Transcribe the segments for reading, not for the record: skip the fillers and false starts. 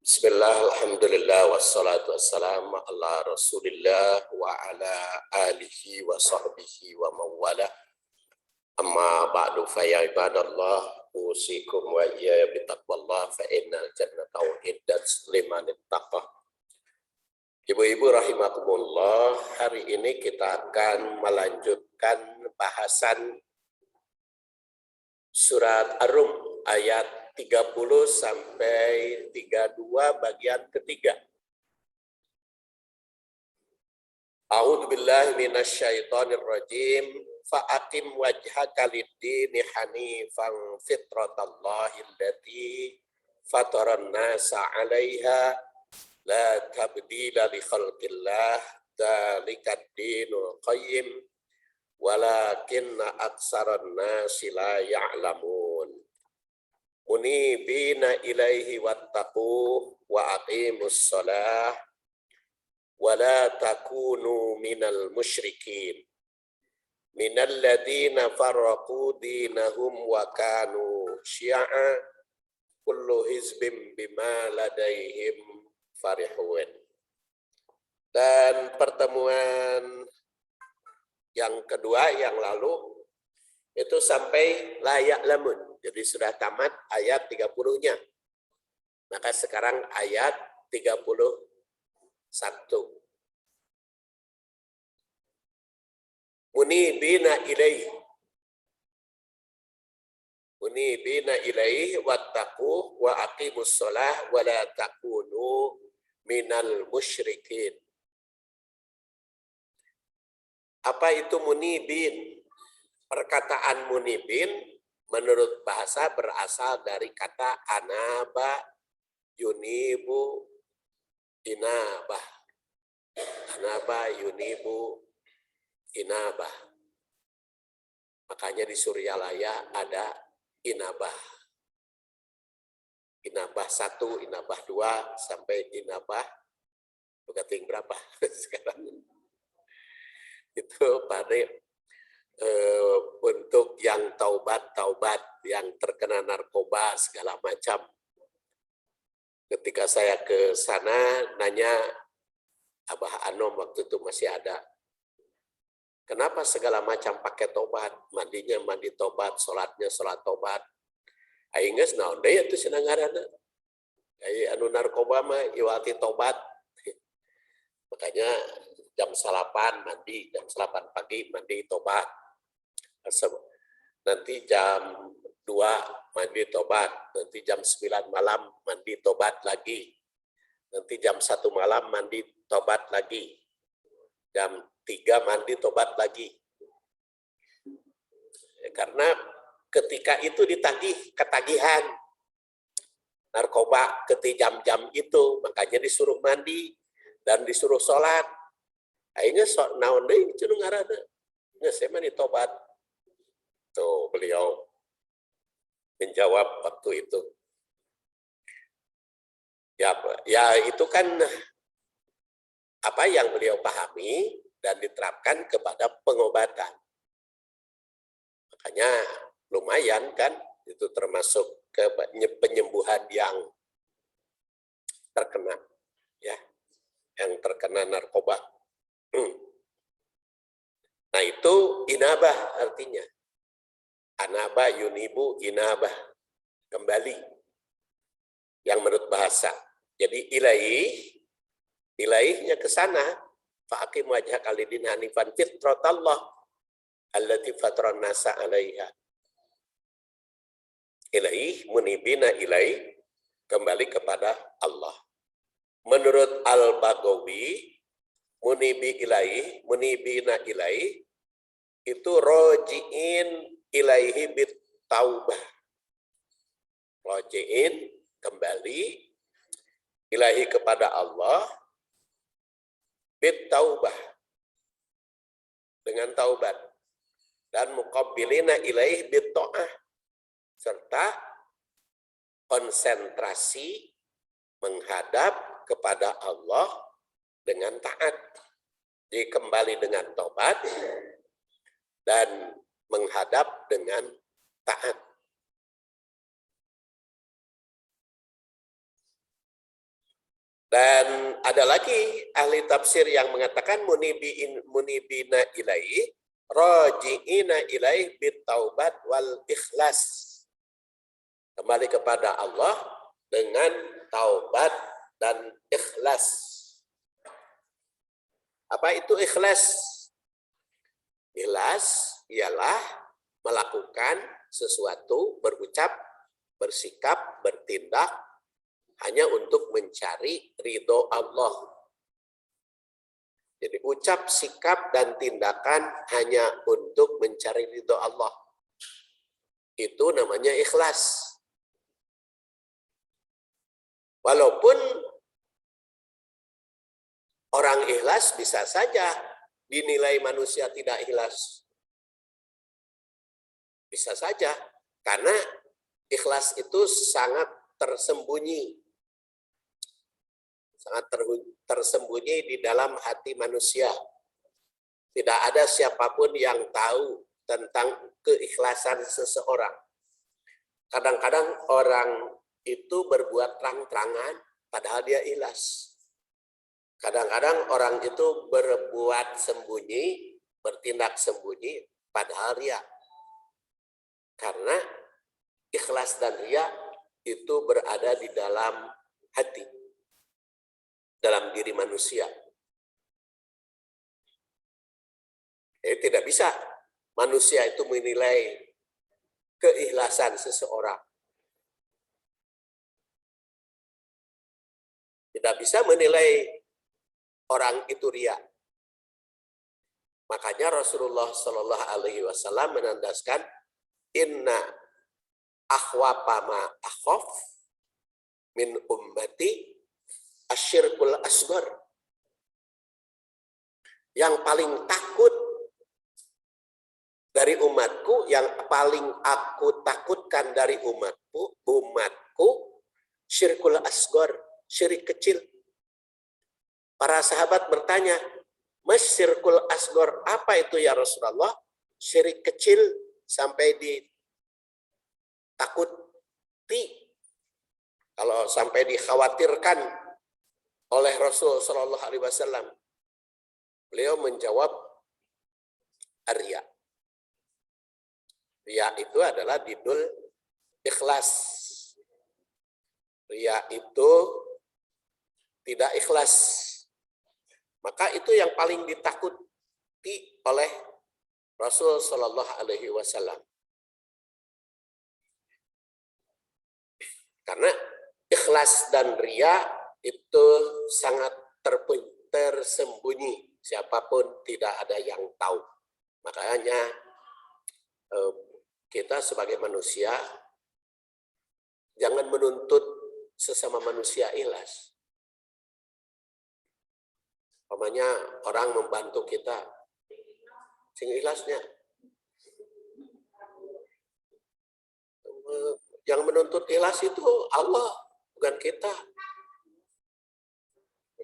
Bismillah, alhamdulillah, wassalatu wassalamu ala rasulillah wa ala alihi wa sahbihi wa mawala. Amma ba'du fa ya ibadallah, usikum wa iya bitaqwallah fa innal jannata uiddat liman ittaqa. Ibu-ibu rahimakumullah, hari ini kita akan melanjutkan bahasan surat Ar-Rum ayat 30 sampai 32 bagian ketiga. A'udzu billahi minasyaitonir rajim. Fa'aqim wajhaka lid-dini hanifan fitratallahi allati fataran nasa 'alaiha la tabdila li khalqillah dzalikad dinul qayyim walakinna aksaran nasi la ya'lamun. Munibina ilaihi wattaqu wa aqimus shalah wa la takunu minal musyrikin minal ladina farraqu dinahum wa kanu syi'a kullu hizbin bima ladaihim farihun. Dan pertemuan yang kedua yang lalu itu sampai layak lamun. Jadi sudah tamat ayat 30-nya. Maka sekarang ayat 31. Munibina ilaihi. Munibina ilaihi wattaqu wa aqimus shalah wa la takunu minal musyrikin. Apa itu munibin? Perkataan munibin menurut bahasa berasal dari kata anaba, yunibu, inabah. Anaba, yunibu, inabah. Makanya di Suryalaya ada inabah. Inabah 1, inabah 2, sampai inabah bukating berapa sekarang. Itu pada untuk yang taubat, yang terkena narkoba segala macam. Ketika saya ke sana nanya Abah Anom waktu itu masih ada. Kenapa segala macam pakai tobat? Mandinya mandi tobat, sholatnya sholat tobat. Aing geus naon deui atuh cenah ngaranna. Ai anu narkoba mah iwati tobat. Makanya jam 8 mandi, jam 8 pagi mandi tobat. Nanti jam 2 mandi tobat, nanti jam 9 malam mandi tobat lagi, nanti jam 1 malam mandi tobat lagi, jam 3 mandi tobat lagi. Karena ketika itu ditagih, ketagihan narkoba ketika jam-jam itu, makanya disuruh mandi dan disuruh sholat. Akhirnya naon deui cenah ngaranna. Geus saya mandi tobat. Tuh beliau menjawab waktu itu. Ya itu kan apa yang beliau pahami dan diterapkan kepada pengobatan. Makanya lumayan kan, itu termasuk ke penyembuhan yang terkena, ya, yang terkena narkoba. Nah itu inabah artinya. Anaba, yunibu, inabah. Kembali. Yang menurut bahasa. Jadi ilaihnya ke sana. Fa'aqim wajhaka lid-din hanifan fitratallah allati fataran nasa 'alaiha. Ilaih, munibina ilaih, kembali kepada Allah. Menurut Al-Baghawi, munibina ilaih, itu roji'in ilaihi bit taubah. Roji'in, kembali, ilahi kepada Allah, bit taubah, dengan taubat. Dan muqabbilina ilaihi bit ta'ah, serta konsentrasi menghadap kepada Allah dengan taat. Jadi kembali dengan taubat dan menghadap dengan taat. Dan ada lagi ahli tafsir yang mengatakan munibina ilaih, raji'ina ilaih bitaubat wal ikhlas. Kembali kepada Allah dengan taubat dan ikhlas. Apa itu ikhlas? Ikhlas ialah melakukan sesuatu, berucap, bersikap, bertindak hanya untuk mencari ridho Allah. Jadi ucap, sikap, dan tindakan hanya untuk mencari ridho Allah. Itu namanya ikhlas. Walaupun orang ikhlas bisa saja dinilai manusia tidak ikhlas. Bisa saja, karena ikhlas itu sangat tersembunyi. Sangat tersembunyi di dalam hati manusia. Tidak ada siapapun yang tahu tentang keikhlasan seseorang. Kadang-kadang orang itu berbuat terang-terangan padahal dia ikhlas. Kadang-kadang orang itu berbuat sembunyi, bertindak sembunyi padahal ria. Karena ikhlas dan ria itu berada di dalam hati, dalam diri manusia. Jadi tidak bisa manusia itu menilai keikhlasan seseorang. Tidak bisa menilai orang itu ria. Makanya Rasulullah Shallallahu Alaihi Wasallam menandaskan inna akhwafa ma akhaf min ummati asyirkul asghar. Yang paling takut dari umatku, yang paling aku takutkan dari umatku syirkul asghar, syirik kecil. Para sahabat bertanya, "Mas syirkul asghar, apa itu ya Rasulullah?" Syirik kecil sampai ditakuti, kalau sampai dikhawatirkan oleh Rasul Shallallahu Alaihi Wasallam. Beliau menjawab, "Arya." Ria itu adalah didul ikhlas. Ria itu tidak ikhlas. Maka itu yang paling ditakuti oleh Rasul Shallallahu Alaihi Wasallam. Karena ikhlas dan ria itu sangat tersembunyi. Siapapun tidak ada yang tahu. Makanya kita sebagai manusia jangan menuntut sesama manusia ikhlas. Umpamanya orang membantu kita, sing ikhlasnya. Yang menuntut ikhlas itu Allah, bukan kita.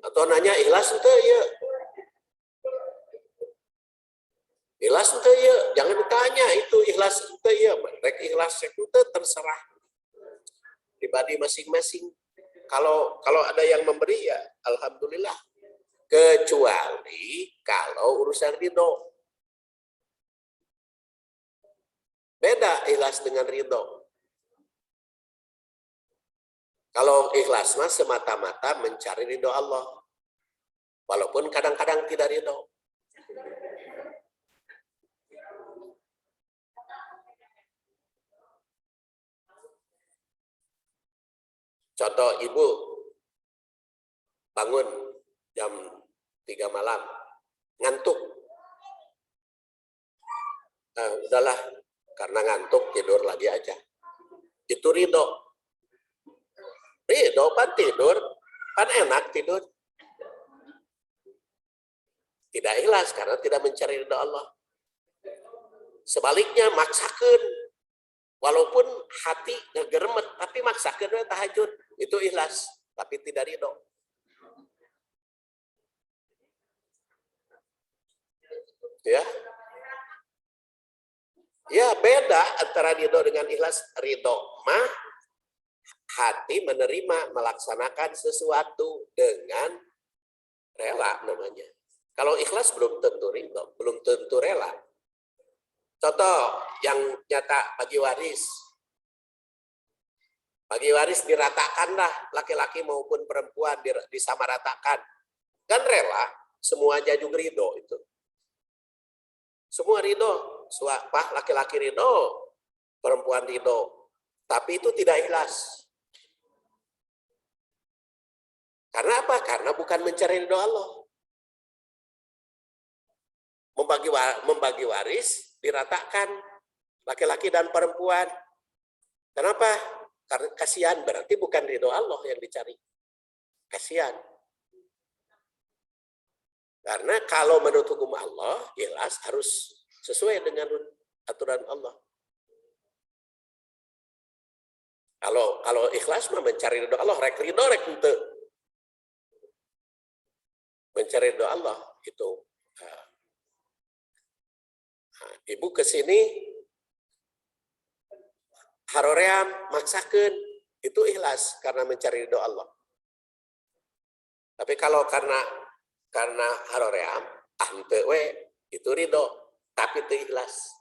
Atau nanya ikhlas itu ya. Ikhlas itu ya, jangan ditanya itu ikhlas itu ya. Mereka ikhlas itu terserah pribadi masing-masing. Kalau ada yang memberi ya alhamdulillah. Kecuali kalau urusan ridho. Beda ikhlas dengan ridho. Kalau ikhlas mah semata-mata mencari ridho Allah. Walaupun kadang-kadang tidak ridho. Contoh, ibu bangun jam 3 malam, ngantuk. Udahlah, karena ngantuk tidur lagi aja. Itu ridho. Ridho pan tidur, pan enak tidur. Tidak ikhlas karena tidak mencari ridho Allah. Sebaliknya maksakan, walaupun hati ngegeremet, tapi maksakan tahajud, itu ikhlas, tapi tidak ridho. Ya beda antara ridho dengan ikhlas. Ridho mah hati menerima, melaksanakan sesuatu dengan rela namanya. Kalau ikhlas belum tentu ridho, belum tentu rela. Contoh yang nyata bagi waris. Bagi waris diratakanlah, laki-laki maupun perempuan disamaratakan. Kan rela, semuanya juga ridho itu. Semua ridho, laki-laki ridho, perempuan ridho. Tapi itu tidak ikhlas. Karena apa? Karena bukan mencari ridho Allah. Membagi waris diratakan laki-laki dan perempuan. Kenapa? Karena kasihan, berarti bukan ridho Allah yang dicari. Kasihan. Karena kalau menurut hukum Allah, jelas harus sesuai dengan aturan Allah. Kalau ikhlas mah mencari ridho Allah, rek ridho rek ente. Mencari ridho Allah itu. Nah, ibu kesini haroream maksakeun, itu ikhlas karena mencari ridho Allah. Tapi kalau karena haroream henteu we itu ridho, tapi teu ikhlas.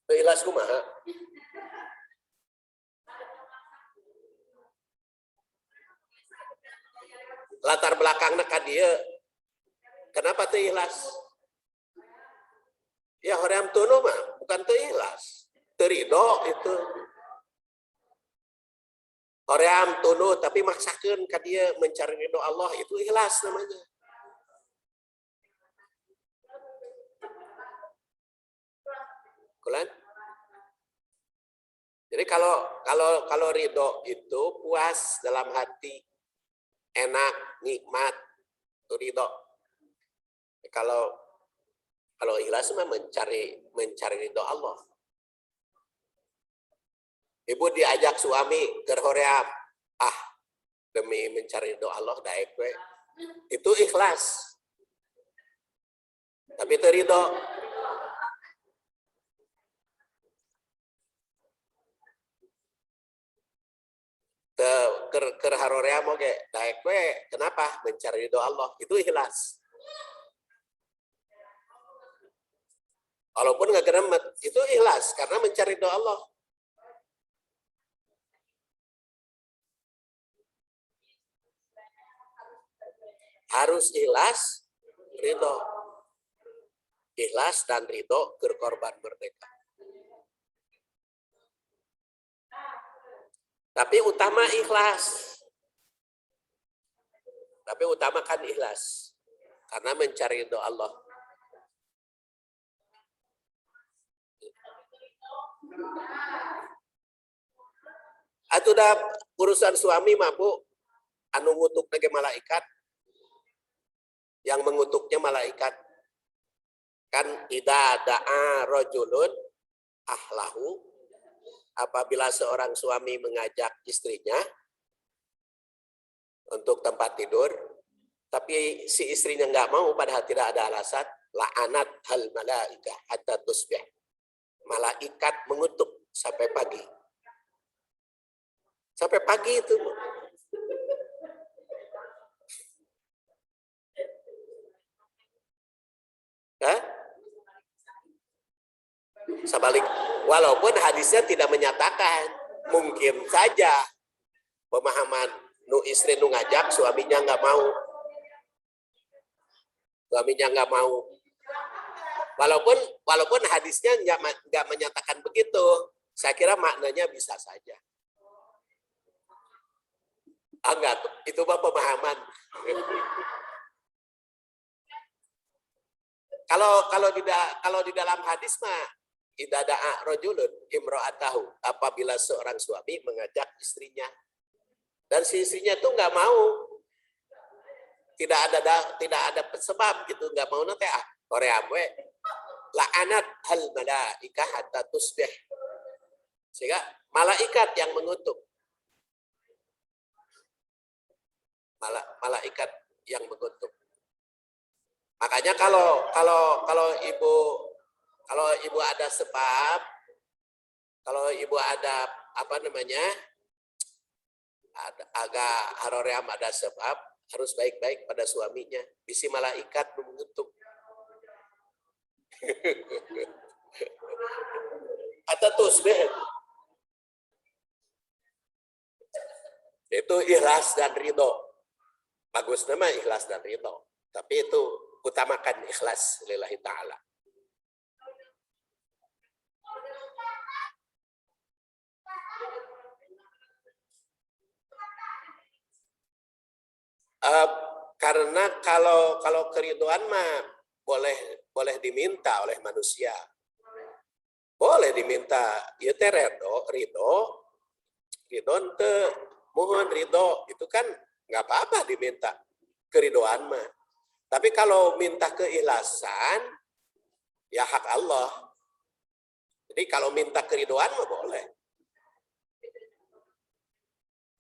Teu ikhlas kumaha? Latar belakangna ka dieu. Kenapa teu ikhlas? Ya hoream tunu mah bukan teu ikhlas. Teu ridho itu. Hoream tunu tapi maksakeun ka dieu mencari ridho Allah, itu ikhlas namanya. Kulan? Jadi kalau ridho itu puas dalam hati, enak, nikmat, itu ridho. Kalau ikhlas mah mencari ridho Allah. Ibu diajak suami ke hoream, demi mencari ridho Allah daek we. Itu ikhlas. Tapi teu ridho. Keur haroream oge daek we. Kenapa? Mencari ridho Allah. Itu ikhlas. Walaupun nggak geremet, itu ikhlas karena mencari ridho Allah. Harus ikhlas, ridho. Ikhlas dan ridho keur korban merdeka. Tapi utama ikhlas. Tapi utamakan ikhlas. Karena mencari ridho Allah. Atuh dah urusan suami mah Bu, anu ngutuk lagi malaikat. Yang mengutuknya malaikat. Kan idza da'a rajulun ahlahu, apabila seorang suami mengajak istrinya untuk tempat tidur, tapi si istrinya nggak mau padahal tidak ada alasan, la'anat hal malaikah hatta tusbih. Malaikat mengutuk sampai pagi. Sampai pagi itu. Hah? Sebalik, walaupun hadisnya tidak menyatakan, mungkin saja pemahaman nu istri nu ngajak suaminya nggak mau. Walaupun hadisnya nggak menyatakan begitu, saya kira maknanya bisa saja. Enggak, itu mah pemahaman. Kalau di dalam hadis mah idza da'a rajulun imra'atahu, apabila seorang suami mengajak istrinya dan si istrinya tuh nggak mau, tidak ada sebab gitu, nggak mau nanti korea we la'anat hal malaikah hatta tusbih, sehingga malaikat yang mengutuk, malaikat yang mengutuk. Makanya kalau Kalau ibu ada sebab, kalau ibu ada apa namanya, agak haroream ada sebab, harus baik-baik pada suaminya. Bisi malaikat mengutuk. Atau tusbih. Itu ikhlas dan ridho. Bagus nama ikhlas dan ridho. Tapi itu utamakan ikhlas lillahi ta'ala. Karena kalau keriduan mah boleh diminta oleh manusia. Boleh diminta, ya teh ridho ente mohon ridho, itu kan nggak apa-apa diminta keridoan mah. Tapi kalau minta keikhlasan, ya hak Allah. Jadi kalau minta keridoan mah boleh.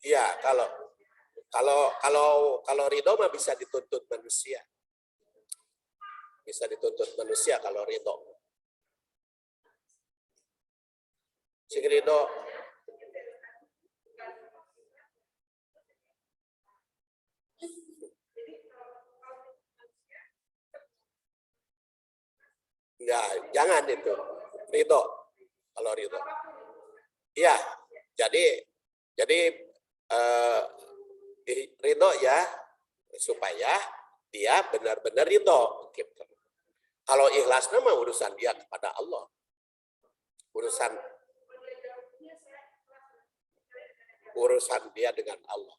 Iya, kalau ridho mah bisa dituntut manusia. Bisa dituntut manusia kalau ridho. Sing ridho enggak, jangan itu. Ridho. Kalau ridho. Iya, jadi ridho ya, supaya dia benar-benar ridho. Gitu. Kalau ikhlas mah urusan dia kepada Allah. Urusan dia dengan Allah.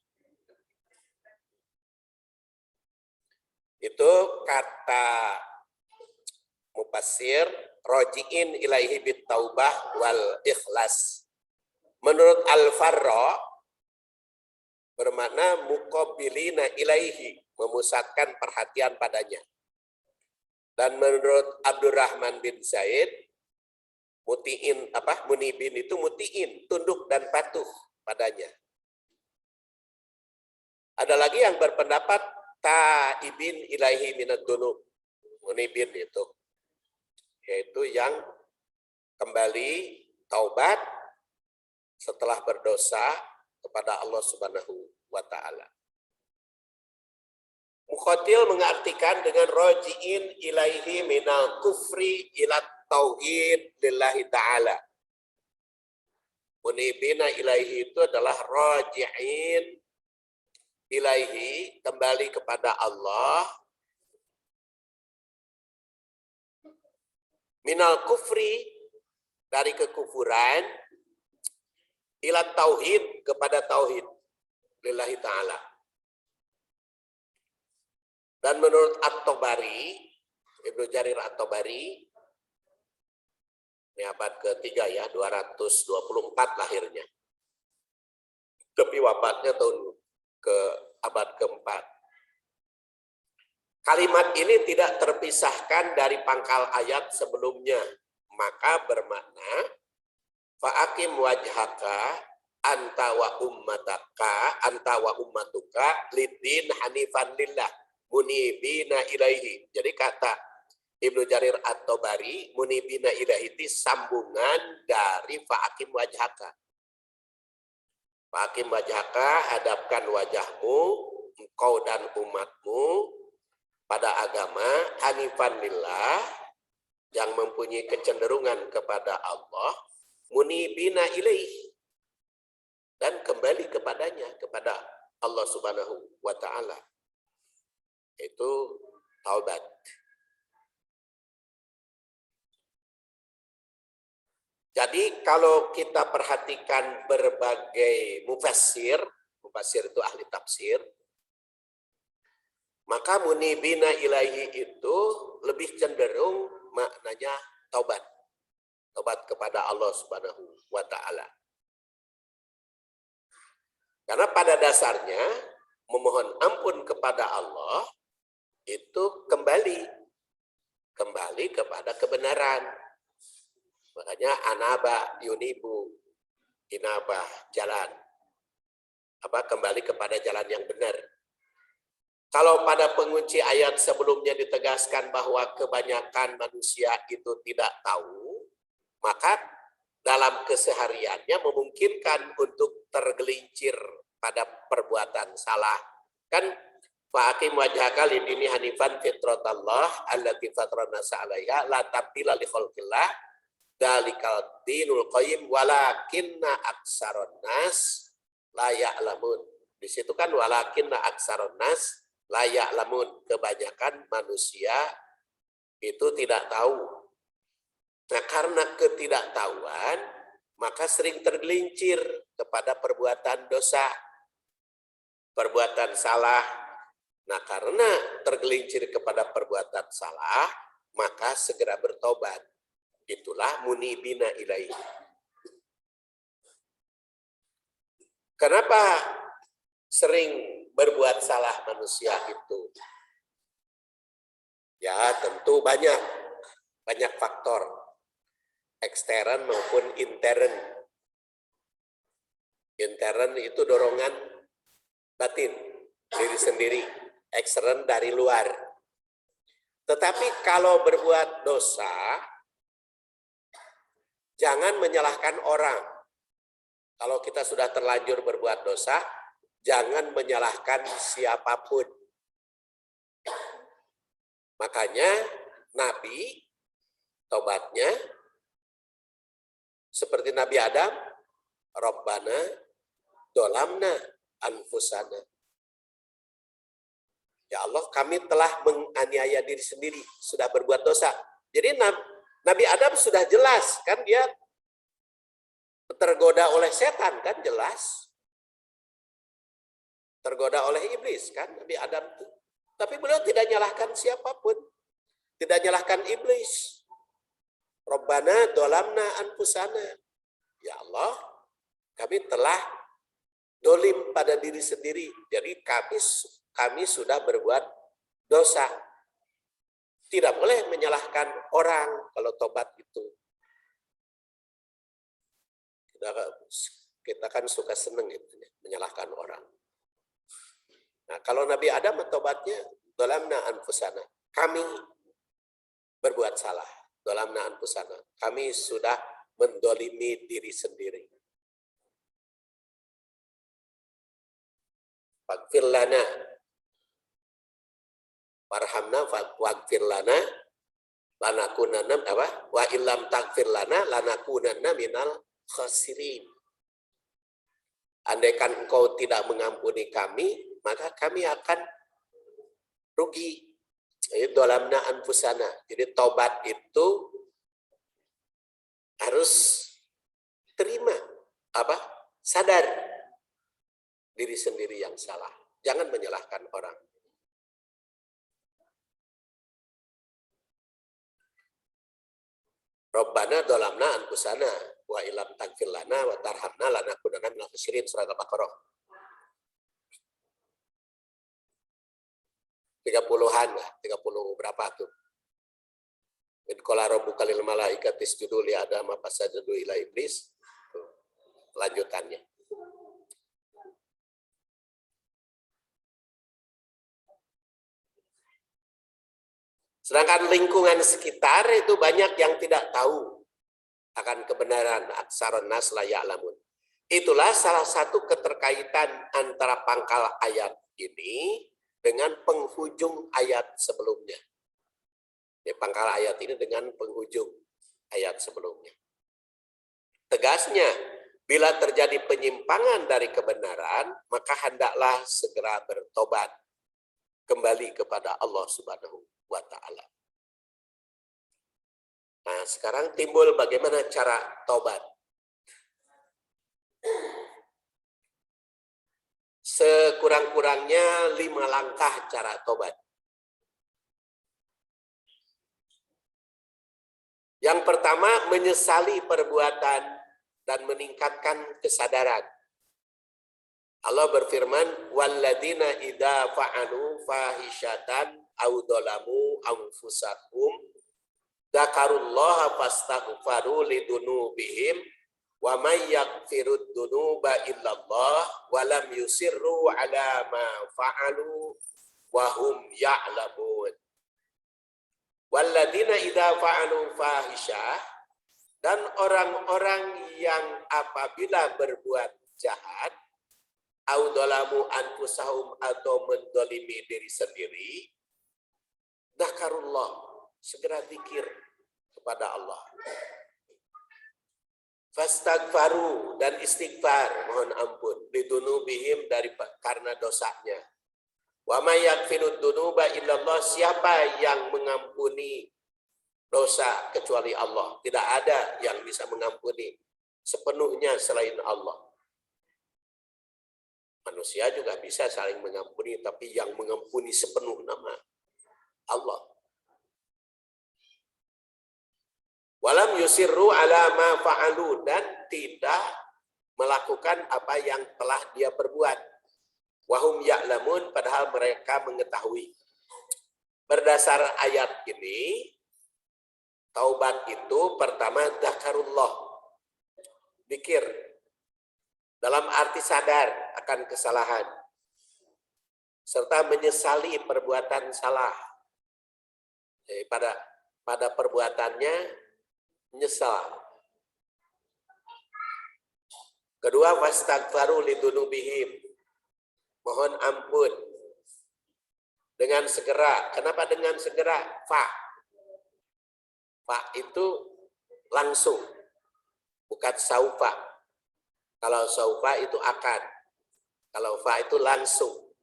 Itu kata mufassir, rojiin ilaihi bit taubah wal ikhlas. Menurut Al-Farra bermakna muqabilina ilaihi, memusatkan perhatian padanya. Dan menurut Abdurrahman bin Zaid, munibin itu mutiin, tunduk dan patuh padanya. Ada lagi yang berpendapat taibin ilaihi minad dunub. Munibin itu yaitu yang kembali taubat setelah berdosa kepada Allah Subhanahu wa taala. Mukhatil mengartikan dengan rojiin ilaihi minal kufri ila tauhid lillahi ta'ala. Munibina ilaihi itu adalah rojiin ilaihi, kembali kepada Allah, minal kufri, dari kekufuran, ila tauhid, kepada tauhid lillahi ta'ala. Dan menurut At-Tabari, Ibnu Jarir At-Tabari, ini abad ketiga ya, 224 lahirnya. Tapi wafatnya tahun ke abad keempat. Kalimat ini tidak terpisahkan dari pangkal ayat sebelumnya, maka bermakna fa'akim wajhaka anta wa ummatuka lidin hanifan lillah munibina ilaihi. Jadi kata Ibnu Jarir At-Tabari, munibina ilaihi itu sambungan dari fa'akim wajhaka. Fa'akim wajhaka, hadapkan wajahmu, engkau dan umatmu pada agama hanifan lillah, yang mempunyai kecenderungan kepada Allah, munibina ilaihi, dan kembali kepadanya, kepada Allah Subhanahu wa taala. Itu taubat. Jadi kalau kita perhatikan berbagai mufassir itu ahli tafsir, maka munibina ilaihi itu lebih cenderung maknanya taubat. Taubat kepada Allah Subhanahu wa taala. Karena pada dasarnya memohon ampun kepada Allah itu kembali kepada kebenaran. Makanya anaba yunibu, inabah, jalan. Kembali kepada jalan yang benar. Kalau pada pengunci ayat sebelumnya ditegaskan bahwa kebanyakan manusia itu tidak tahu, maka dalam kesehariannya memungkinkan untuk tergelincir pada perbuatan salah. Kan fa'aqim wajhaka lidini hanifan fitratallah allati fatrana sa'alaiha la tabdila li khalqillah dalikal dinul qayyim walakinna aksaron nas la ya'lamun. Di situ kan walakinna aksaron nas la ya'lamun, kebanyakan manusia itu tidak tahu. Nah, karena ketidaktahuan maka sering tergelincir kepada perbuatan dosa, perbuatan salah. Nah, karena tergelincir kepada perbuatan salah, maka segera bertobat. Itulah munibina ilaihi. Kenapa sering berbuat salah manusia itu? Ya, tentu banyak faktor, ekstern maupun intern. Intern itu dorongan batin, diri sendiri, ekstern dari luar. Tetapi kalau berbuat dosa, jangan menyalahkan orang. Kalau kita sudah terlanjur berbuat dosa, jangan menyalahkan siapapun. Makanya Nabi tobatnya seperti Nabi Adam, Rabbana dolamna anfusana. Ya Allah, kami telah menganiaya diri sendiri, sudah berbuat dosa. Jadi Nabi Adam sudah jelas, kan dia tergoda oleh setan, kan jelas. Tergoda oleh iblis, kan Nabi Adam itu. Tapi beliau tidak nyalahkan siapapun. Tidak nyalahkan iblis. Rabbana dolamna anfusana. Ya Allah, kami telah dolim pada diri sendiri. Jadi kami sudah berbuat dosa. Tidak boleh menyalahkan orang kalau tobat itu. Kita kan suka seneng gitu, menyalahkan orang. Nah, kalau Nabi Adam tobatnya, dolamna anfusana. Kami berbuat salah. Dolamna anfusana. Kami sudah mendolimi diri sendiri. Faghfir lana. Warhamna faghfir lana. Lanakunanna apa? Wa illam taghfir lana lanakunanna minal khasirin. Andaikan engkau tidak mengampuni kami, maka kami akan rugi. Itu dolamna anfusana. Jadi tobat itu harus terima, sadar diri sendiri yang salah. Jangan menyalahkan orang. Rabbana dolamna anfusana wa ilam taghfir lana wa tarhamna lanakunanna minal khasirin, surat Al-Baqarah. 30-an lah, 30 berapa tuh. In qala rabbuka lil malaikati isjudu li adama fasajadu ila iblis. Lanjutannya. Sedangkan lingkungan sekitar itu banyak yang tidak tahu akan kebenaran, aksaron nas la ya'lamun. Itulah salah satu keterkaitan antara pangkal ayat ini dengan penghujung ayat sebelumnya. Ya, pangkal ayat ini dengan penghujung ayat sebelumnya. Tegasnya, bila terjadi penyimpangan dari kebenaran, maka hendaklah segera bertobat kembali kepada Allah Subhanahu wa Ta'ala. Nah, sekarang timbul bagaimana cara tobat. Sekurang-kurangnya 5 langkah cara tobat. Yang pertama, menyesali perbuatan dan meningkatkan kesadaran. Allah berfirman, walladzina idza fa'alu fahishatan aw dzalamu anfusahum dzakarullaha fastaghfaru lidunubihim wa may yaghfirud dunuba illallah wa lam yusirru ala ma fa'alu wa hum ya'lamun. Walladzina idza fa'alu fahisyah, dan orang-orang yang apabila berbuat jahat, au dzalamu anfusahum, atau mendolimi diri sendiri, dzakarullah, segera zikir kepada Allah. Fastaghfaru, dan istighfar, mohon ampun, lidunubihim, dari karena dosanya. Wa may yaghfiru dzunuba illallah, siapa yang mengampuni dosa kecuali Allah. Tidak ada yang bisa mengampuni sepenuhnya selain Allah. Manusia juga bisa saling mengampuni, tapi yang mengampuni sepenuh nama Allah. Walam yusirru ala ma fa'alu, dan tidak melakukan apa yang telah dia perbuat. Wahum ya'lamun, padahal mereka mengetahui. Berdasar ayat ini, taubat itu pertama dzakarullah, zikir, dalam arti sadar akan kesalahan, serta menyesali perbuatan salah. Jadi pada perbuatannya menyesal. Kedua, fastaghfaru lidunubihim, mohon ampun dengan segera. Kenapa dengan segera? Fa itu langsung, bukan saufa. Kalau saufa itu akan, kalau fa itu langsung.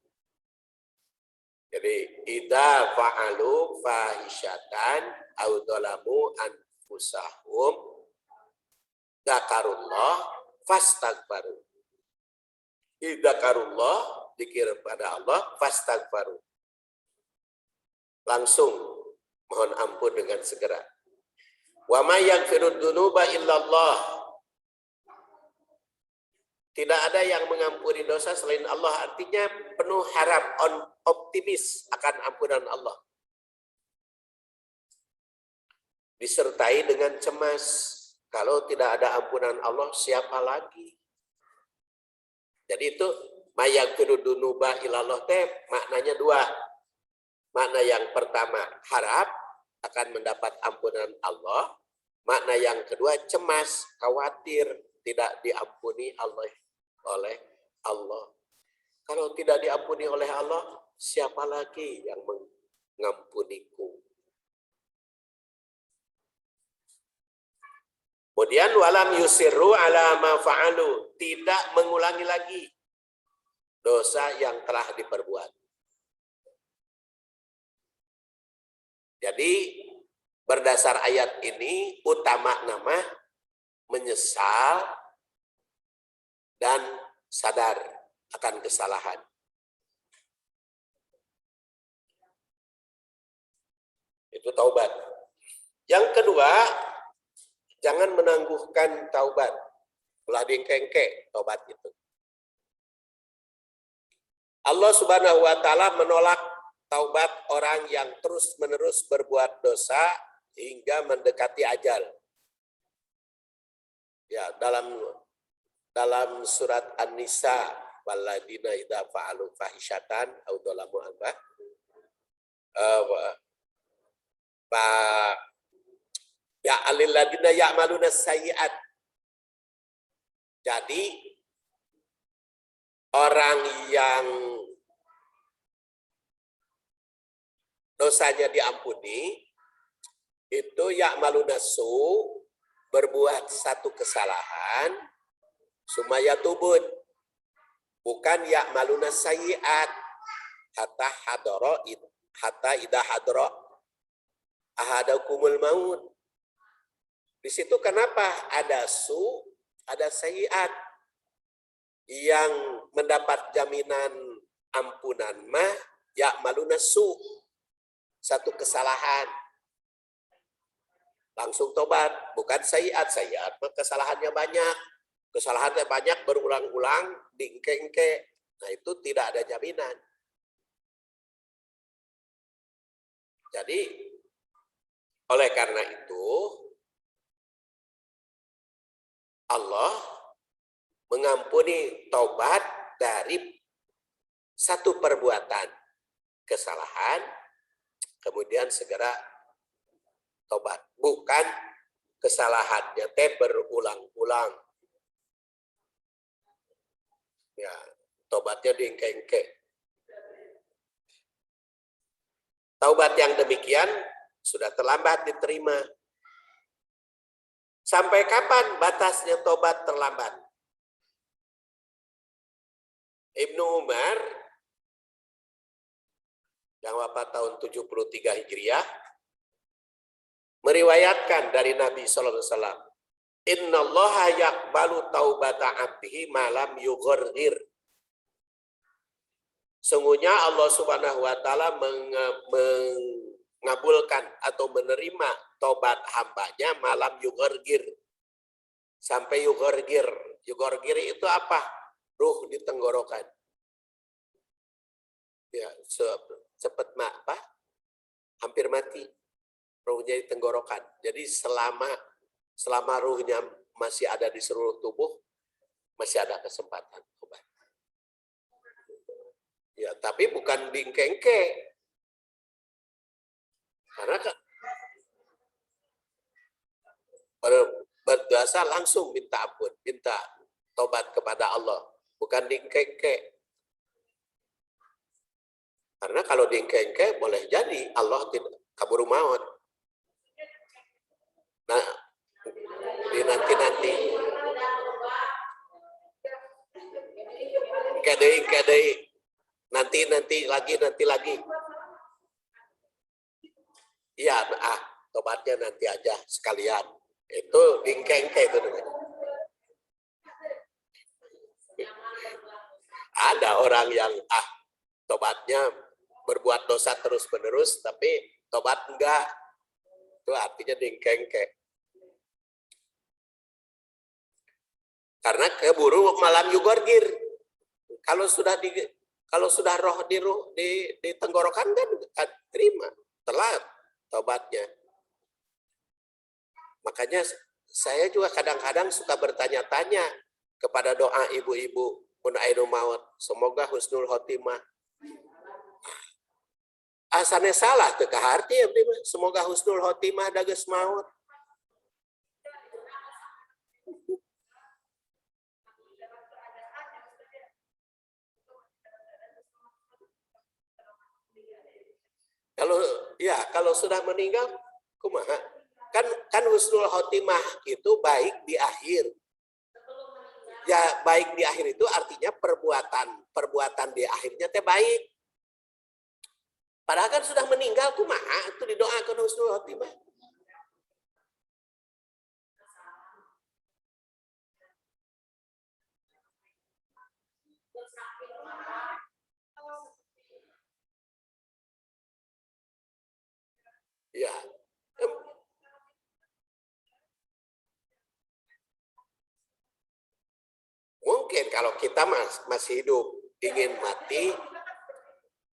Jadi idza fa'alu fahisyatan aw dzalamu anfusahum dzakarullah fastaghfaru. Idzakarullah, zikir pada Allah, fastaghfaru, langsung mohon ampun dengan segera. Wa may yaghfiru dzunuba illallah, tidak ada yang mengampuni dosa selain Allah. Artinya penuh harap, optimis akan ampunan Allah, disertai dengan cemas. Kalau tidak ada ampunan Allah, siapa lagi? Jadi itu mayaghfiru dzunuba illallah teh maknanya dua. Makna yang pertama harap akan mendapat ampunan Allah. Makna yang kedua cemas, khawatir tidak diampuni oleh Allah. Kalau tidak diampuni oleh Allah, siapa lagi yang mengampuniku? Kemudian walam yusirru ala ma fa'alu, tidak mengulangi lagi dosa yang telah diperbuat. Jadi berdasar ayat ini utama nama menyesal dan sadar akan kesalahan. Itu taubat. Yang kedua, jangan menangguhkan taubat. Ulah dingkengke taubat itu. Allah Subhanahu wa taala menolak taubat orang yang terus-menerus berbuat dosa hingga mendekati ajal. Ya, dalam surat An-Nisa, walladzina idza fa'alu fahisyatan aw dzalamu ya alil ladina ya'maluna sayyi'at. Jadi orang yang dosanya diampuni itu ya'maluna su, berbuat satu kesalahan, sumaya tubun, bukan ya'maluna sayyi'at hatta idza hadara ahadakumul maut. Di situ kenapa ada su, ada sayyi'at? Yang mendapat jaminan ampunan mah ya'maluna su, satu kesalahan langsung tobat, bukan sayyi'at. Sayyi'at kesalahannya banyak, kesalahannya banyak berulang-ulang, diengke-engke. Nah itu tidak ada jaminan. Jadi oleh karena itu Allah mengampuni taubat dari satu perbuatan. kesalahan, kemudian segera tobat. Bukan kesalahannya teh berulang-ulang. Ya, tobatnya diengke-engke. Taubat yang demikian sudah terlambat diterima. Sampai kapan batasnya tobat terlambat? Ibnu Umar yang wafat tahun 73 Hijriah meriwayatkan dari Nabi sallallahu alaihi wasallam, "Innallaha yaqbalu taubata 'abdihi ma lam yughargir." Sungguhnya Allah Subhanahu wa taala mengabulkan atau menerima tobat hambanya malam yughargir. Sampai yughargir. Yughargir itu apa? Ruh di tenggorokan. Ya, cepat apa? Hampir mati. Ruhnya di tenggorokan. Jadi selama ruhnya masih ada di seluruh tubuh, masih ada kesempatan tobat. Ya, tapi bukan diengke-engke. Karena berdosa langsung minta ampun, minta tobat kepada Allah, bukan diengke-engke. Karena kalau diengke-engke boleh jadi Allah tidak kabur maut. Nah, di nanti kedai nanti lagi. Iya, tobatnya nanti aja sekalian. Itu diengke-engke itu namanya. Ada orang yang tobatnya berbuat dosa terus-menerus tapi tobat enggak. Itu artinya diengke-engke. Karena keburu malam yugorgir. Kalau sudah roh di tenggorokan kan terima, telat tobatnya. Makanya saya juga kadang-kadang suka bertanya-tanya kepada doa ibu-ibu Munainu maut, semoga husnul khotimah. Asalnya salah teu kaharti abdi mah, semoga husnul khotimah da geus maut. Kalau sudah meninggal kumaha? Kan husnul khotimah itu baik di akhir. Ya, baik di akhir itu artinya perbuatan di akhirnya teh baik. Padahal kan sudah meninggal kumaha itu didoakan husnul khotimah. Ya. Mungkin kalau kita masih hidup ingin mati,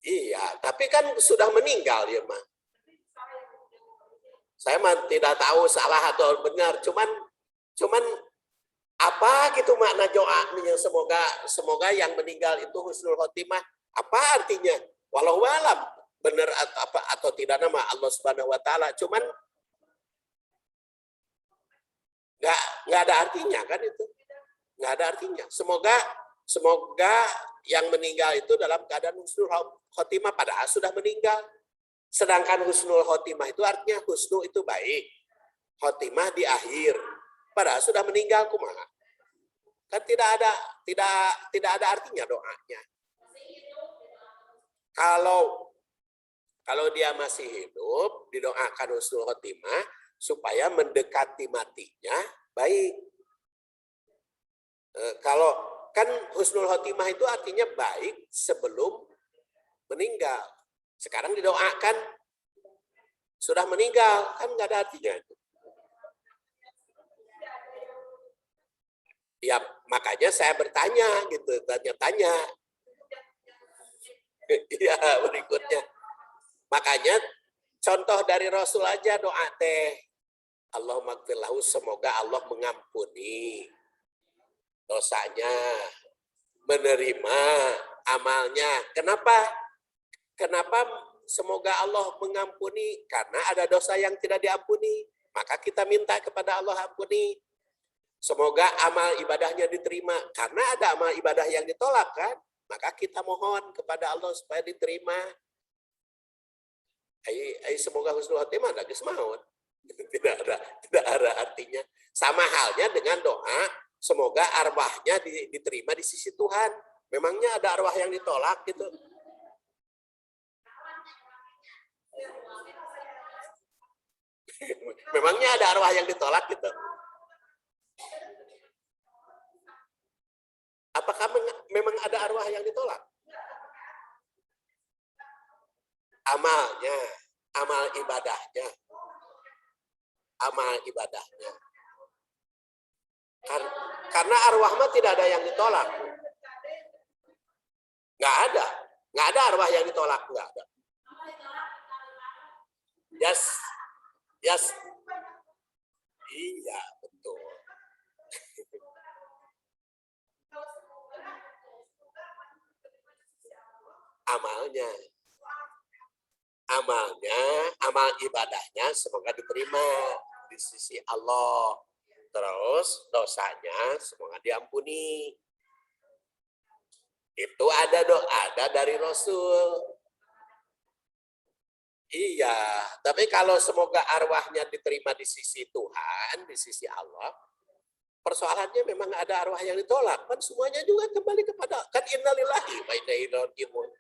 iya, tapi kan sudah meninggal ya mah. Saya mah tidak tahu salah atau benar, cuman apa gitu makna doanya semoga yang meninggal itu husnul khotimah, apa artinya? Walau alam benar atau tidak nama Allah Subhanahu wa taala, cuman nggak ada artinya kan itu. Nggak ada artinya. Semoga yang meninggal itu dalam keadaan husnul khotimah padahal sudah meninggal. Sedangkan husnul khotimah itu artinya husnu itu baik, khotimah di akhir. Padahal sudah meninggal kumaha. Kan tidak ada artinya doanya. Kalau dia masih hidup didoakan husnul khotimah supaya mendekati matinya baik. Kalau kan husnul khotimah itu artinya baik sebelum meninggal. Sekarang didoakan sudah meninggal, kan nggak ada artinya. Ya makanya saya bertanya gitu, tanya-tanya. Iya berikutnya. Makanya contoh dari Rasul aja doa teh. Allahumma gfir lahu, semoga Allah mengampuni dosanya, menerima amalnya. Kenapa? Kenapa semoga Allah mengampuni? Karena ada dosa yang tidak diampuni. Maka kita minta kepada Allah ampuni. Semoga amal ibadahnya diterima. Karena ada amal ibadah yang ditolak kan? Maka kita mohon kepada Allah supaya diterima. Semoga husnul khotimah lagi semauan. Tidak ada artinya. Sama halnya dengan doa, semoga arwahnya diterima di sisi Tuhan. Memangnya ada arwah yang ditolak gitu? Memangnya ada arwah yang ditolak gitu? Apakah memang ada arwah yang ditolak? Amalnya, amal ibadahnya. Amal ibadahnya. Karena arwah mah tidak ada yang ditolak. Nggak ada arwah yang ditolak, nggak ada. Yes. Iya, betul. Amal ibadahnya semoga diterima di sisi Allah. Terus dosanya semoga diampuni. Itu ada dari Rasul. Iya, tapi kalau semoga arwahnya diterima di sisi Tuhan, di sisi Allah, persoalannya memang ada arwah yang ditolak. Kan semuanya juga kembali kepada, kan innalillahi wa inna ilaihi raji'un.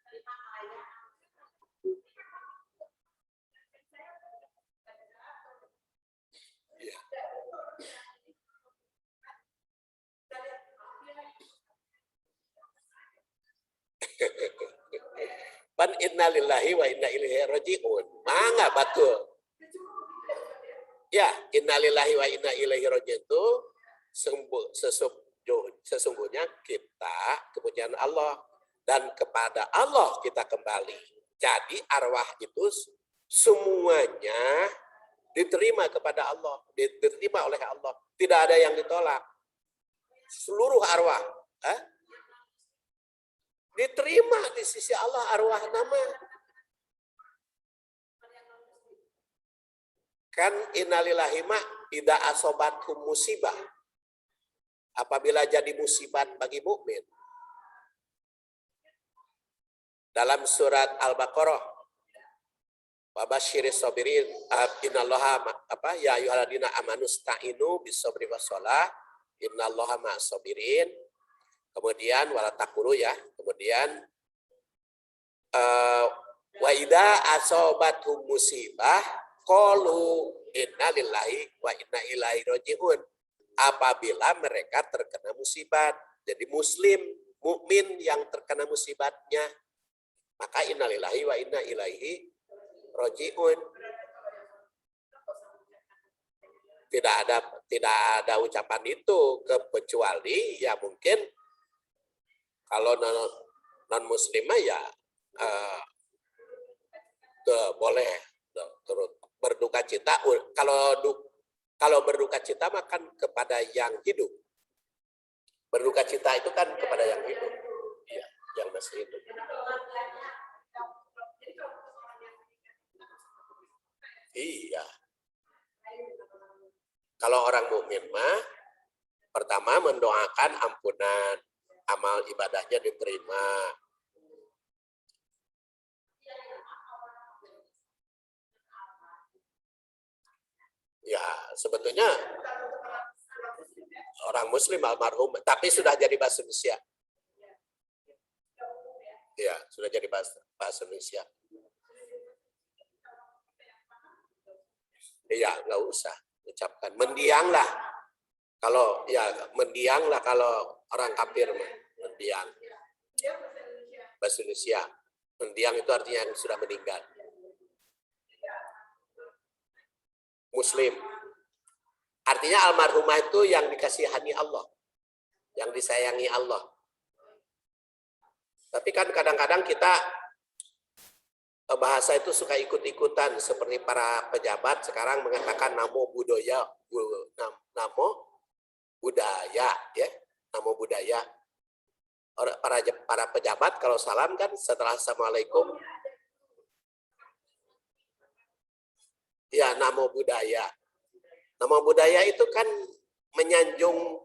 Pan innalillahi wa inna ilaihi raji'un. Mangga betul. Ya, innalillahi wa inna ilaihi raji'un itu sesungguhnya kita kepunyaan Allah dan kepada Allah kita kembali. Jadi arwah itu semuanya diterima kepada Allah, diterima oleh Allah. Tidak ada yang ditolak. Seluruh arwah diterima di sisi Allah arwah nama. Kan innalillahi ma idza asobathum musibah. Apabila jadi musibat bagi mukmin. Dalam surat Al-Baqarah, wa basyiris sabirin, innallaha ya ayyuhalladzina amanu sta'inu bis-sabri was-shalah, innallaha ma'as sabirin. Kemudian wala taqulu ya, kemudian wa idza asobathum musibah qalu inna lillahi wa inna ilaihi raji'un. Apabila mereka terkena musibat, jadi muslim, mukmin yang terkena musibatnya, maka innalillahi wa inna ilaihi raji'un. Tidak ada ucapan itu kecuali ya mungkin kalau non muslimah ya boleh turut berduka cita. Kalau berduka cita makan kepada yang hidup. Berduka cita itu kan kepada yang hidup. Iya, yang masih hidup. Iya. Kalau orang mukmin mah pertama mendoakan ampunan, amal ibadahnya diterima. Ya, sebetulnya orang muslim almarhum, tapi sudah jadi bahasa Indonesia. Ya, sudah jadi bahasa Indonesia. Iya, nggak usah ucapkan. Mendianglah. Kalau ya mendianglah kalau orang kafir mendiang. Bahasa Indonesia. Mendiang itu artinya yang sudah meninggal. Muslim. Artinya almarhumah itu yang dikasihani Allah. Yang disayangi Allah. Tapi kan kadang-kadang kita bahasa itu suka ikut-ikutan. Seperti para pejabat sekarang mengatakan namo budaya. Namo budaya. Ya, namo budaya. Para pejabat kalau salam kan setelah assalamualaikum Ya, namo budaya. Nama budaya itu kan menyanjung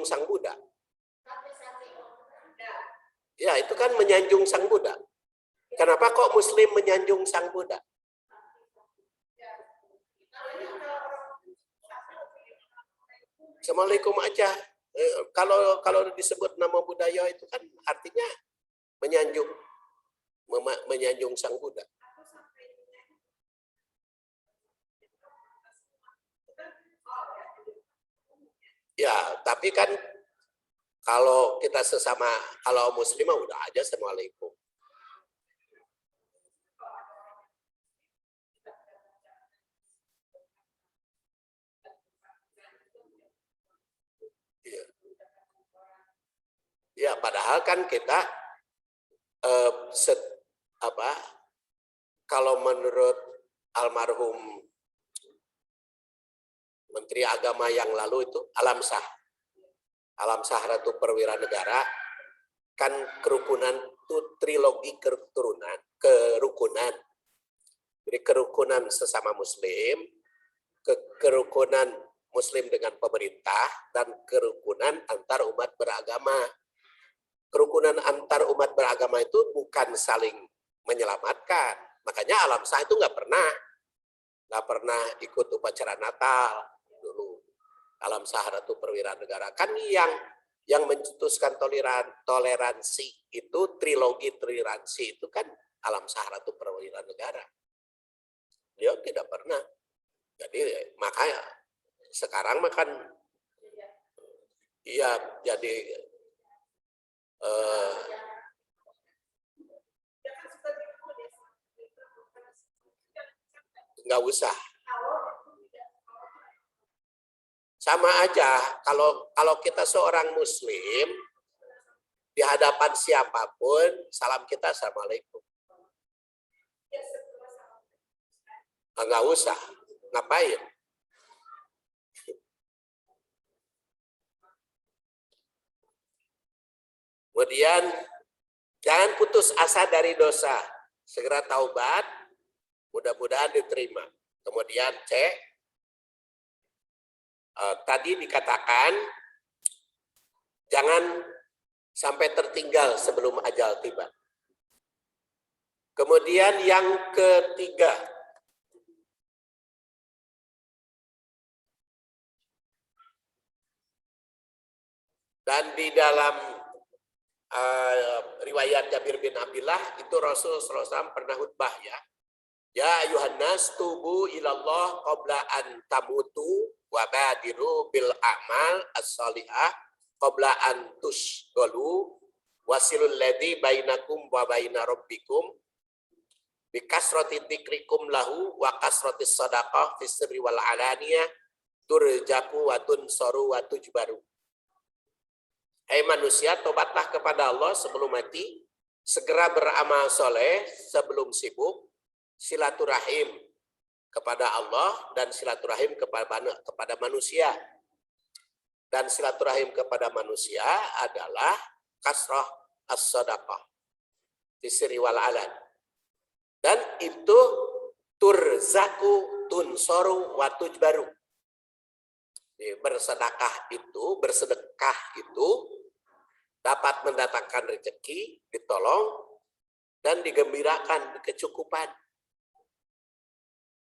Sang Buddha. Ya, itu kan menyanjung Sang Buddha. Kenapa kok Muslim menyanjung Sang Buddha? Assalamualaikum aja. Kalau disebut nama budaya itu kan artinya menyanjung Sang Buddha. Ya, tapi kan kalau kita kalau Muslim udah aja Assalamualaikum. Ya, padahal kan kita kalau menurut almarhum Menteri Agama yang lalu itu Alam Shah Ratu Perwira Negara, kan kerukunan itu trilogi kerukunan. Jadi kerukunan sesama Muslim, kerukunan Muslim dengan pemerintah, dan kerukunan antar umat beragama. Kerukunan antar umat beragama itu bukan saling menyelamatkan. Makanya Alam Shah itu nggak pernah ikut upacara Natal dulu. Alam Shah Ratu Perwira Negara kan yang mencetuskan toleransi itu, trilogi toleransi itu kan Alam Shah Ratu Perwira Negara. Dia tidak pernah. Jadi makanya sekarang makan iya jadi nggak usah. Sama aja kalau kita seorang Muslim di hadapan siapapun, salam kita Assalamualaikum. Nggak usah, ngapain? Kemudian jangan putus asa dari dosa, segera taubat, mudah-mudahan diterima. Kemudian tadi dikatakan jangan sampai tertinggal sebelum ajal tiba. Kemudian yang ketiga, dan di dalam riwayat Jabir bin Abdullah itu Rasul SAW pernah khutbah ya. Ya ayuhan nas tubu ilallah qabla an tamutu wa badiru bil a'mal as-salihah qabla an tusghalu wasilul ladzi bainakum wa baina rabbikum bi kasrati dzikrikum lahu wa kasrati shadaqah fis sirri wal alaniyah turjaku wa tunsaru wa tujbaru. Hai manusia, tobatlah kepada Allah sebelum mati, segera beramal soleh sebelum sibuk, silaturahim kepada Allah dan silaturahim kepada manusia. Dan silaturahim kepada manusia adalah kasrah as-sadaqah fisri wal alan. Dan itu turzaku tunsoru wa tujbaru. Bersedekah itu dapat mendatangkan rezeki, ditolong, dan digembirakan, kecukupan.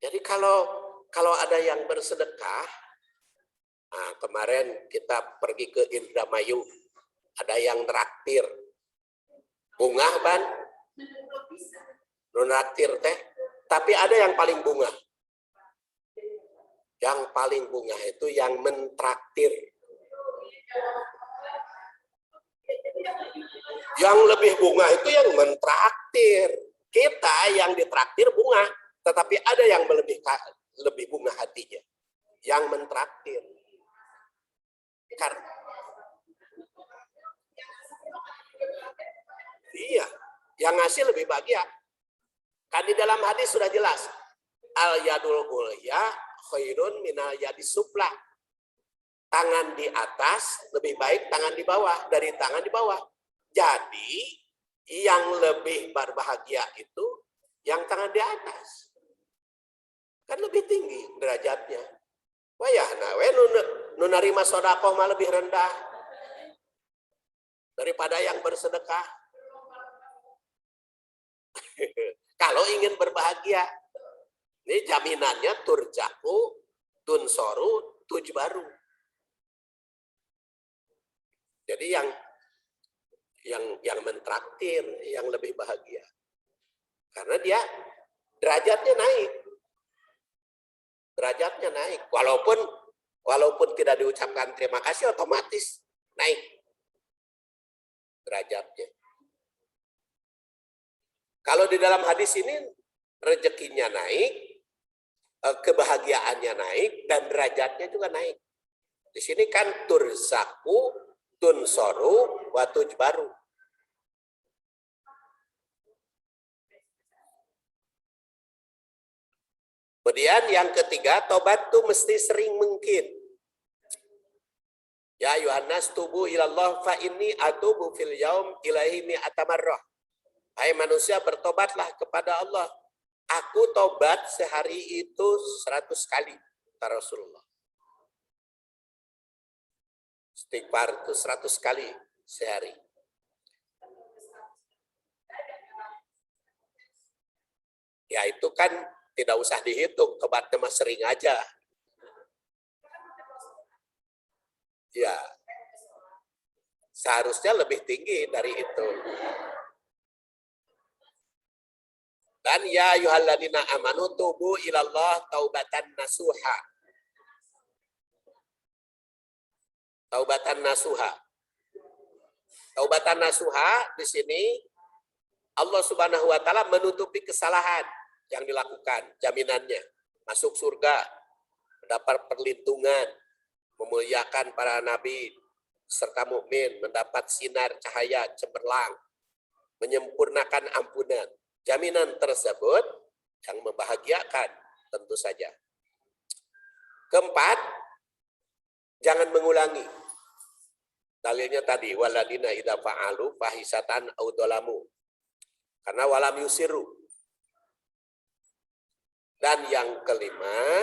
Jadi kalau ada yang bersedekah, kemarin kita pergi ke Indramayu, ada yang traktir, bunga ban, traktir teh, tapi ada yang paling bunga. Yang paling bunga itu yang mentraktir. Yang lebih bunga itu yang mentraktir. Kita yang ditraktir bunga, tetapi ada yang lebih bunga hatinya. Yang mentraktir. Iya, yang ngasih lebih bahagia. Kan di dalam hadis sudah jelas. Al yadul ulya khairun minal yadis sufla. Tangan di atas lebih baik tangan di bawah dari tangan di bawah. Jadi yang lebih berbahagia itu yang tangan di atas. Kan lebih tinggi derajatnya. Wayahna we nu narima sedekah mah lebih rendah daripada yang bersedekah. Kalau ingin berbahagia, ini jaminannya turjaku, tunsoru, tujbaru. Jadi yang mentraktir yang lebih bahagia. Karena dia derajatnya naik. Derajatnya naik. Walaupun tidak diucapkan terima kasih, otomatis naik derajatnya. Kalau di dalam hadis ini rezekinya naik, kebahagiaannya naik, dan derajatnya juga naik. Di sini kan turzaku, tunsoru, wa tujbaru. Kemudian yang ketiga, tobat tuh mesti sering mungkin. Ya Yohanes tubu ilallah fa inni atubu fil yaum ilaihi mi'ata marrah. Hai manusia, bertobatlah kepada Allah. Aku tobat sehari itu 100 kali, kata Rasulullah. Istighfar itu 100 kali sehari. Ya itu kan tidak usah dihitung, tobatnya mah sering aja. Ya, seharusnya lebih tinggi dari itu. Dan ya ayyuhalladzina amanu tubu ilallah taubatan nasuha. Taubatan nasuha. Taubatan nasuha di sini Allah Subhanahu wa taala menutupi kesalahan yang dilakukan, jaminannya masuk surga, mendapat perlindungan, memuliakan para nabi serta mukmin, mendapat sinar cahaya cemerlang, menyempurnakan ampunan. Jaminan tersebut yang membahagiakan tentu saja. Keempat, jangan mengulangi. Dalilnya tadi, waladina idza fa'alu fahisatan aw dzalamu. Karena walam yusiru. Dan yang kelima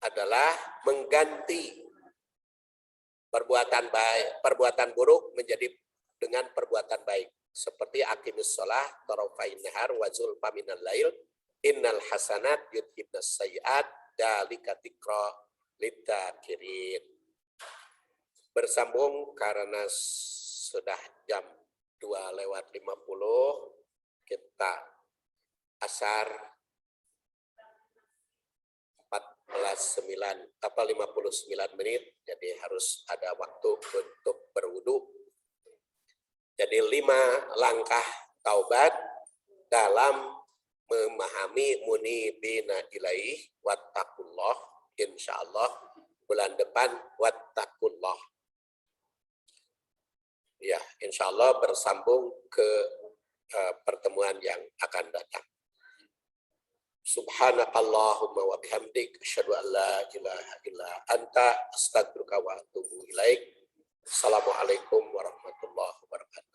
adalah mengganti perbuatan buruk menjadi dengan perbuatan baik. Seperti aqimus shalah tarafain nahar wa zulfa minal lail innal hasanat yudhibnas sayiat dzalika dzikra lidzakirin. Bersambung karena sudah jam 2:50 kita asar 59 menit, jadi harus ada waktu untuk berwudu. Jadi 5 langkah taubat dalam memahami munibina ilaih wattaqullah. Insyaallah bulan depan wattaqullah. Ya, insyaallah bersambung ke pertemuan yang akan datang. Subhanakallahumma wa bihamdik asyhadu an la ilaha illa anta astaghfiruka wa atubu ilaik. Assalamualaikum warahmatullahi wabarakatuh.